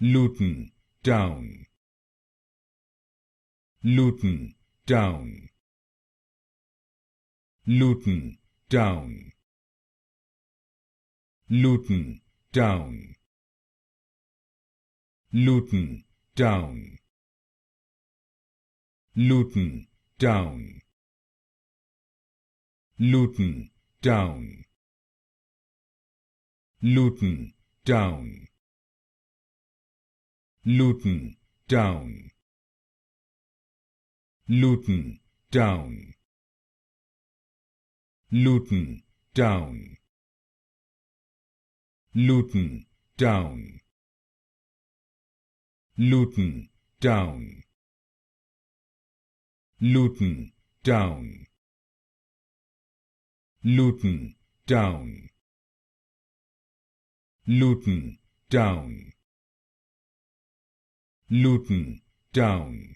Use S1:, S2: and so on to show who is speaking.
S1: Luton, down. Luton, down. Luton, down. Luton, down. Luton, down. Luton, down. Luton, down. Luton, down. Luton, down. Luton, down. Luton, down. Luton, down. Luton, down. Luton, down. Luton, down. Luton, down. Luton, down.